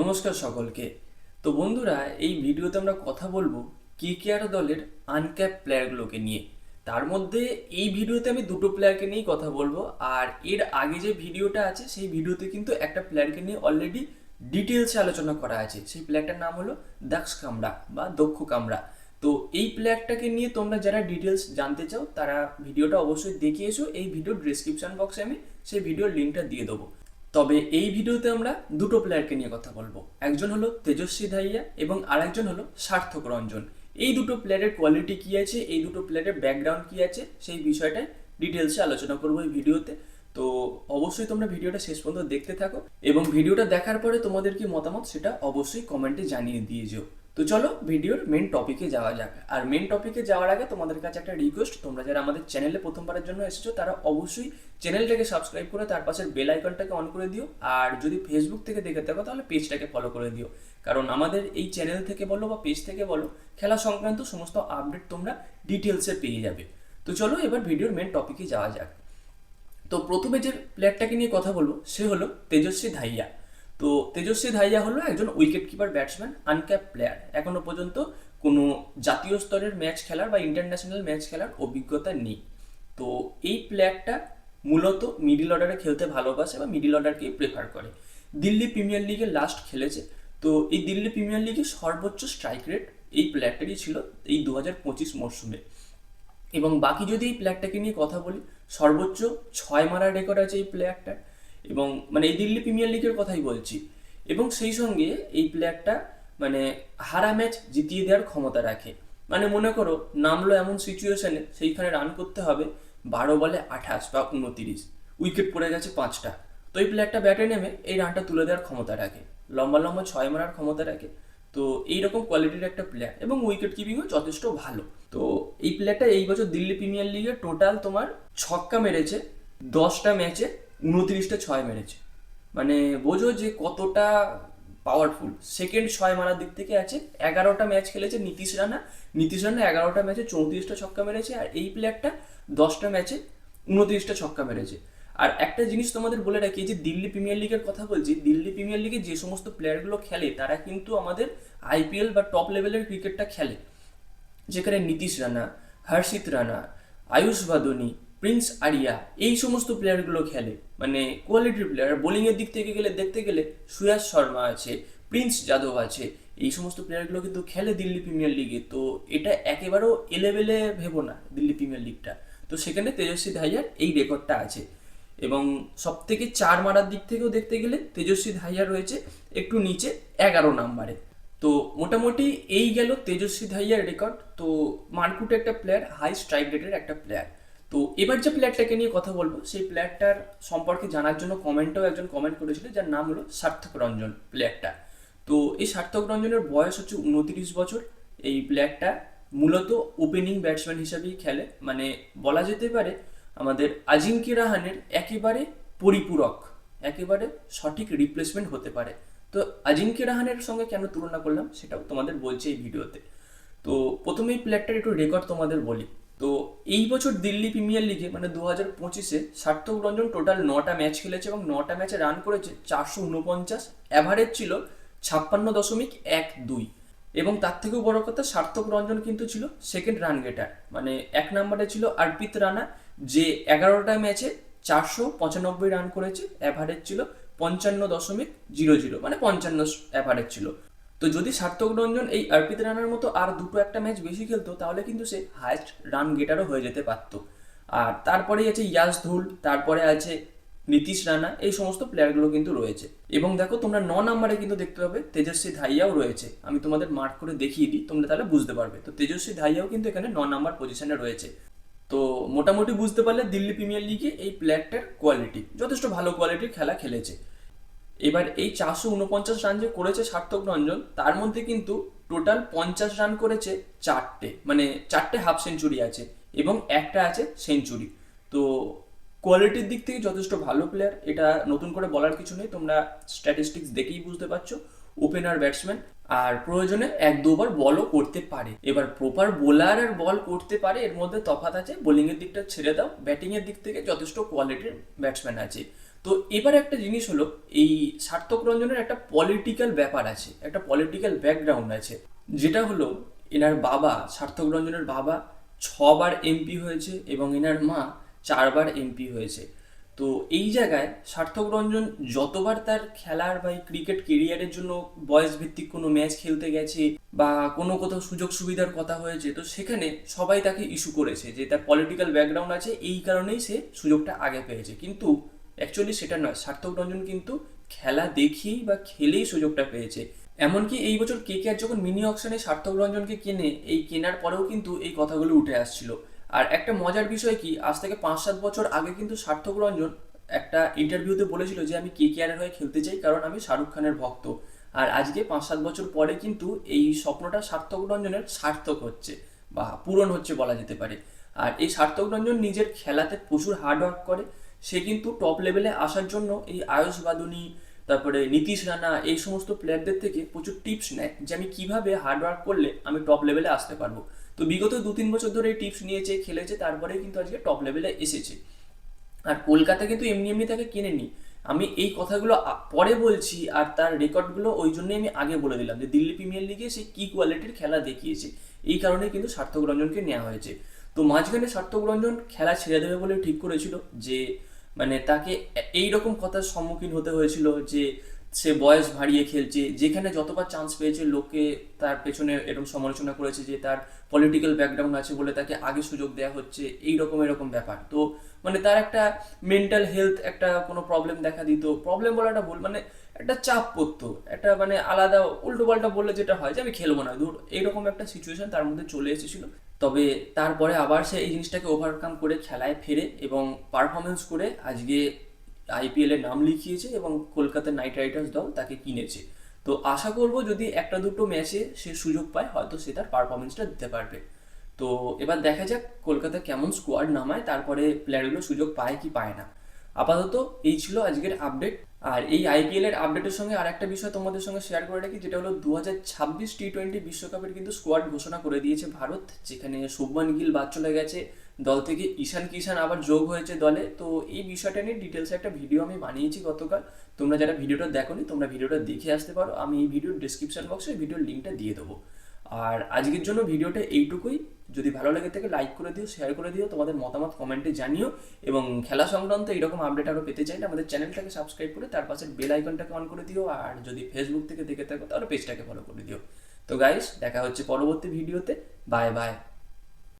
নমস্কার সকলকে। তো বন্ধুরা, এই ভিডিওতে আমরা কথা বলবো কেকেআর দলের আনক্যাপ প্লেয়ারগুলোকে নিয়ে। তার মধ্যে এই ভিডিওতে আমি দুটো প্লেয়ারকে নিয়েই কথা বলবো, আর এর আগে যে ভিডিওটা আছে সেই ভিডিওতে কিন্তু একটা প্লেয়ারকে নিয়ে অলরেডি ডিটেলসে আলোচনা করা আছে। সেই প্লেয়ারটার নাম হলো দক্ষ কামরা বা দক্ষ কামরা। তো এই প্লেয়ারটাকে নিয়ে তোমরা যারা ডিটেলস জানতে চাও তারা ভিডিওটা অবশ্যই দেখে এসো। এই ভিডিওর ডিসক্রিপশন বক্সে আমি সেই ভিডিওর লিঙ্কটা দিয়ে দেবো। তবে এই ভিডিওতে আমরা দুটো প্লেয়ারকে নিয়ে কথা বলবো, একজন হলো তেজস্বী ধাইয়া এবং আরেকজন হলো সার্থক রঞ্জন। এই দুটো প্লেয়ারের কোয়ালিটি কী আছে, এই দুটো প্লেয়ারের ব্যাকগ্রাউন্ড কী আছে, সেই বিষয়টাই ডিটেলসে আলোচনা করবো এই ভিডিওতে। তো অবশ্যই তোমরা ভিডিওটা শেষ পর্যন্ত দেখতে থাকো এবং ভিডিওটা দেখার পরে তোমাদের কি মতামত সেটা অবশ্যই কমেন্টে জানিয়ে দিয়ে যেও। তো চলো ভিডিওর মেন টপিকে যাওয়া যাক। আর মেন টপিকে যাওয়ার আগে তোমাদের কাছে একটা রিকোয়েস্ট, তোমরা যারা আমাদের চ্যানেলে প্রথমবারের জন্য এসেছো তারা অবশ্যই চ্যানেলটাকে সাবস্ক্রাইব করে তার পাশের বেল আইকনটাকে অন করে দিও। আর যদি ফেসবুক থেকে দেখে থাকো তাহলে পেজটাকে ফলো করে দিও, কারণ আমাদের এই চ্যানেল থেকে বলো বা পেজ থেকে বলো খেলা সংক্রান্ত সমস্ত আপডেট তোমরা ডিটেলসে পেয়ে যাবে। তো চলো এবার ভিডিওর মেন টপিকে যাওয়া যাক। তো প্রথমে যে প্লেয়ারটাকে নিয়ে কথা বলবো সে হলো তেজস্বী ধাইয়া। তো তেজস্বী ধাইয়া হলো একজন wicket keeper batsman, uncapped player. এখনো পর্যন্ত কোনো জাতীয় স্তরের ম্যাচ খেলার বা ইন্টারন্যাশনাল ম্যাচ খেলার অভিজ্ঞতা নেই। তো এই প্লেয়ারটা মূলত মিডিল অর্ডারে খেলতে ভালোবাসে বা মিডিল অর্ডারকেই প্রেফার করে। দিল্লি প্রিমিয়ার লিগে লাস্ট খেলেছে। তো এই দিল্লি প্রিমিয়ার লিগে সর্বোচ্চ স্ট্রাইক রেট এই প্লেয়ারটারই ছিল এই 2025 মরশুমে। এবং বাকি যদি এই প্লেয়ারটাকে নিয়ে কথা বলি, সর্বোচ্চ 6 মারার রেকর্ড আছে এই প্লেয়ারটার, এবং মানে এই দিল্লি প্রিমিয়ার লিগের কথাই বলছি। এবং সেই সঙ্গে এই প্লেয়ারটা মানে হারা ম্যাচ জিতিয়ে দেওয়ার ক্ষমতা রাখে। মানে মনে করো নামলো এমন সিচুয়েশনে সেইখানে রান করতে হবে 12 বলে 28 বা 29, উইকেট পড়ে গেছে 5টা, তো এই প্লেয়ারটা ব্যাটে নেমে এই রানটা তুলে দেওয়ার ক্ষমতা রাখে, লম্বা লম্বা 6 মারার ক্ষমতা রাখে। তো এইরকম কোয়ালিটির একটা প্লেয়ার এবং উইকেট কিপিংও যথেষ্ট ভালো। তো এই প্লেয়ারটা এই বছর দিল্লি প্রিমিয়ার লিগে টোটাল তোমার ছক্কা মেরেছে 10টা ম্যাচে, 29টা 6 মেরেছে। মানে বোঝো যে কতটা পাওয়ারফুল। সেকেন্ড 6 মারার দিক থেকে আছে। 11টা ম্যাচ খেলেছে নীতিশ রানা 11টা ম্যাচে 34টা ছক্কা মেরেছে, আর এই প্লেয়ারটা 10টা ম্যাচে 29টা ছক্কা মেরেছে। আর একটা জিনিস তোমাদের বলে রাখি, যে দিল্লি প্রিমিয়ার লিগের কথা বলছি, দিল্লি প্রিমিয়ার লিগে যে সমস্ত প্লেয়ারগুলো খেলে তারা কিন্তু আমাদের আইপিএল বা টপ লেভেলের ক্রিকেটটা খেলে, যেখানে নীতিশ রানা, হর্ষিত রানা, আয়ুষ বাদনি, প্রিন্স আরিয়া এই সমস্ত প্লেয়ারগুলো খেলে। মানে কোয়ালিটির প্লেয়ার। বোলিংয়ের দিক থেকে গেলে দেখতে গেলে সুয়াস শর্মা আছে, প্রিন্স যাদব আছে, এই সমস্ত প্লেয়ারগুলো কিন্তু খেলে দিল্লি প্রিমিয়ার লিগে। তো এটা একেবারেও এলেবেলে ভেবো না দিল্লি প্রিমিয়ার লিগটা। তো সেখানে তেজস্বী ধাইয়ার এই রেকর্ডটা আছে। এবং সব থেকে 4 মারার দিক থেকেও দেখতে গেলে তেজস্বী ধাইয়া রয়েছে একটু নিচে 11 নম্বরে। তো মোটামুটি এই গেল তেজস্বী ধাইয়ার রেকর্ড। তো মারকুটে একটা প্লেয়ার, হাই স্ট্রাইক রেটের একটা প্লেয়ার। তো এবার যে প্লেয়ারটাকে নিয়ে কথা বলবো সেই প্লেয়ারটার সম্পর্কে জানার জন্য কমেন্টেও একজন কমেন্ট করেছিল, যার নাম হলো সার্থক রঞ্জন প্লেয়ারটা। তো এই সার্থক রঞ্জনের বয়স হচ্ছে 29 বছর। এই প্লেয়ারটা মূলত ওপেনিং ব্যাটসম্যান হিসাবেই খেলে। মানে বলা যেতে পারে আমাদের আজিঙ্ক্য রাহানের একেবারে পরিপূরক, একেবারে সঠিক রিপ্লেসমেন্ট হতে পারে। তো আজিঙ্ক্য রাহানের সঙ্গে কেন তুলনা করলাম সেটাও তোমাদের বলছি এই ভিডিওতে। তো প্রথমেই প্লেয়ারটার একটু রেকর্ড তোমাদের বলি। তো এই বছর দিল্লি প্রিমিয়ার লিগে মানে 2025-এ সার্থক রঞ্জন টোটাল 9টা ম্যাচ খেলেছে এবং 9টা ম্যাচে রান করেছে 449, অ্যাভারেজ ছিল 56.12। এবং তার থেকেও বড় কথা, সার্থক রঞ্জন কিন্তু ছিল সেকেন্ড রান গেটার। মানে 1 নম্বরে ছিল অর্পিত রানা, যে 11টা ম্যাচে 495 রান করেছে, অ্যাভারেজ ছিল 55.00, মানে 55 অ্যাভারেজ ছিল। তো যদি সার্থক রঞ্জন এই অর্পিত রানার মতো আর দুটো একটা ম্যাচ বেশি খেলতো তাহলে কিন্তু সে হায়েস্ট রান গেটারও হয়ে যেতে পারতো। আর তারপরেই আছে ইয়াশ ধুল, তারপরে আছে নীতিশ রানা, এই সমস্ত প্লেয়ারগুলো কিন্তু রয়েছে। এবং দেখো তোমরা 9 নম্বরে কিন্তু দেখতে পাবে তেজস্বী ধাইয়াও রয়েছে। আমি তোমাদের মার্ক করে দেখিয়ে দিই, তোমরা তাহলে বুঝতে পারবে। তো তেজস্বী ধাইয়াও কিন্তু এখানে 9 নম্বর পজিশনে রয়েছে। তো মোটামুটি বুঝতে পারলে দিল্লি প্রিমিয়ার লিগে এই প্লেয়ারটার কোয়ালিটি যথেষ্ট ভালো কোয়ালিটির খেলা খেলেছে। এবার এই 449 রান যে করেছে সার্থক রঞ্জন, তার মধ্যে কিন্তু টোটাল 50 রান করেছে 4টে, মানে 4টে হাফ সেঞ্চুরি আছে এবং একটা আছে সেঞ্চুরি। তো কোয়ালিটির দিক থেকে যথেষ্ট ভালো প্লেয়ার, এটা নতুন করে বলার কিছু নেই, তোমরা স্ট্যাটিস্টিক্স দেখেই বুঝতে পারছো। ওপেনার ব্যাটসম্যান, আর প্রয়োজনে 1-2 বার বলও করতে পারে। এবার প্রপার বোলার আর বল করতে পারে, এর মধ্যে তফাৎ আছে। বোলিংয়ের দিকটা ছেড়ে দাও, ব্যাটিংয়ের দিক থেকে যথেষ্ট কোয়ালিটির ব্যাটসম্যান আছে। তো এবার একটা জিনিস হলো, এই সার্থক রঞ্জনের একটা পলিটিক্যাল ব্যাপার আছে, একটা পলিটিক্যাল ব্যাকগ্রাউন্ড আছে, যেটা হলো এনার বাবা, সার্থক রঞ্জনের বাবা 6বার এমপি হয়েছে এবং এনার মা 4বার এমপি হয়েছে। তো এই জায়গায় সার্থক রঞ্জন যতবার তার খেলার বা ক্রিকেট কেরিয়ারের জন্য বয়স ভিত্তিক কোনো ম্যাচ খেলতে গেছে বা কোনো কোথাও সুযোগ সুবিধার কথা হয়েছে, তো সেখানে সবাই তাকে ইস্যু করেছে যে তার পলিটিক্যাল ব্যাকগ্রাউন্ড আছে, এই কারণেই সে সুযোগটা আগে পেয়েছে। কিন্তু অ্যাকচুয়ালি সেটা নয়, সার্থক রঞ্জন কিন্তু খেলা দেখিয়েই বা খেলেই সুযোগটা পেয়েছে। এমনকি এই বছর কেকেআর যখন মিনি অকশনে সার্থক রঞ্জনকে কেনে, এই কেনার পরেও কিন্তু এই কথাগুলো উঠে আসছিল। আর একটা মজার বিষয় কি, আজ থেকে 5-7 বছর আগে কিন্তু সার্থক রঞ্জন একটা ইন্টারভিউতে বলেছিল যে আমি কেকেআর এর হয়ে খেলতে চাই কারণ আমি শাহরুখ খানের ভক্ত। আর আজকে 5-7 বছর পরে কিন্তু এই স্বপ্নটা সার্থক রঞ্জনের সার্থক হচ্ছে বা পূরণ হচ্ছে বলা যেতে পারে। আর এই সার্থক রঞ্জন নিজের খেলাতে প্রচুর হার্ডওয়ার্ক করে। সে কিন্তু টপ লেভেলে আসার জন্য এই আয়ুষ বাদুনি, তারপরে নীতিশ রানা, এই সমস্ত প্লেয়ারদের থেকে প্রচুর টিপস নেয় যে আমি কিভাবে হার্ডওয়ার্ক করলে আমি টপ লেভেলে আসতে পারবো। তো বিগত 2-3 বছর ধরে এই টিপস নিয়েছে, খেলেছে, তারপরে কিন্তু আজকে টপ লেভেলে এসেছে। আর কলকাতা কিন্তু এমনি এমনি তাকে কেনেনি। আমি এই কথাগুলো পরে বলছি, আর তার রেকর্ডগুলো ওই জন্যই আমি আগে বলে দিলাম যে দিল্লি প্রিমিয়ার লিগে সে কি কোয়ালিটির খেলা দেখিয়েছে, এই কারণে কিন্তু সার্থক রঞ্জনকে নেওয়া হয়েছে। তো মাঝখানে সার্থক রঞ্জন খেলা ছেড়ে দেবে বলে ঠিক করেছিল, যে মানে তাকে এই রকম কথার সম্মুখীন হতে হয়েছিল যে সে বয়স বাড়িয়ে খেলছে, যেখানে যতবার চান্স পেয়েছে লোকে তার পেছনে এরকম সমালোচনা করেছে যে তার পলিটিক্যাল ব্যাকগ্রাউন্ড আছে বলে তাকে আগে সুযোগ দেওয়া হচ্ছে, এইরকম এরকম ব্যাপার। তো মানে তার একটা মেন্টাল হেলথ একটা কোনো প্রবলেম দেখা দিত, প্রবলেম বলাটা ভুল, মানে একটা চাপ পড়তো, একটা মানে আলাদা উল্টো পাল্টা বললে যেটা হয় যে আমি খেলবো না দূর, এইরকম একটা সিচুয়েশন তার মধ্যে চলে এসেছিল। তবে তারপরে আবার সে এই জিনিসটাকে ওভারকাম করে খেলায় ফেরে এবং পারফরমেন্স করে আজকে আইপিএল এর নাম লিখিয়েছে এবং কলকাতা নাইট রাইডার্স দল তাকে কিনেছে। তো আশা করব যদি একটা দুটো ম্যাচে সে সুযোগ পায় হয়তো সে তার পারফরমেন্সটা দিতে পারবে। তো এবার দেখা যাক কলকাতা কেমন স্কোয়াড নামায়, তারপরে প্লেয়ারগুলো সুযোগ পায় কি পায় না। আপাতত এই ছিল আজকের আপডেট। আর এই আইপিএল এর আপডেটের সঙ্গে আর একটা বিষয় তোমাদের সঙ্গে শেয়ার করে রাখি, যেটা হলো 2026 টি-20 বিশ্বকাপের কিন্তু স্কোয়াড ঘোষণা করে দিয়েছে ভারত, যেখানে শুভমান গিল বাদ চলে গেছে দল থেকে, ঈশান কিষান আবার যোগ হয়েছে দলে। তো এই বিষয়টা নিয়ে ডিটেলসে একটা ভিডিও আমি বানিয়েছি গতকাল, তোমরা যারা ভিডিওটা দেখোনি তোমরা ভিডিওটা দেখে আসতে পারো, আমি এই ভিডিওর ডিসক্রিপশন বক্সে ভিডিওর লিঙ্কটা দিয়ে দেবো। আর আজকের জন্য ভিডিওটা এইটুকুই। যদি ভালো লাগে থাকে লাইক করে দিও, শেয়ার করে দিও, তোমাদের মতামত কমেন্টে জানিও, এবং খেলা সংক্রান্ত এইরকম আপডেট আরও পেতে চাইলে আমাদের চ্যানেলটাকে সাবস্ক্রাইব করে তার পাশে বেল আইকনটাকে অন করে দিও, আর যদি ফেসবুক থেকে দেখে থাকো তাহলে পেজটাকে ফলো করে দিও। তো গাইস, দেখা হচ্ছে পরবর্তী ভিডিওতে। Bye bye.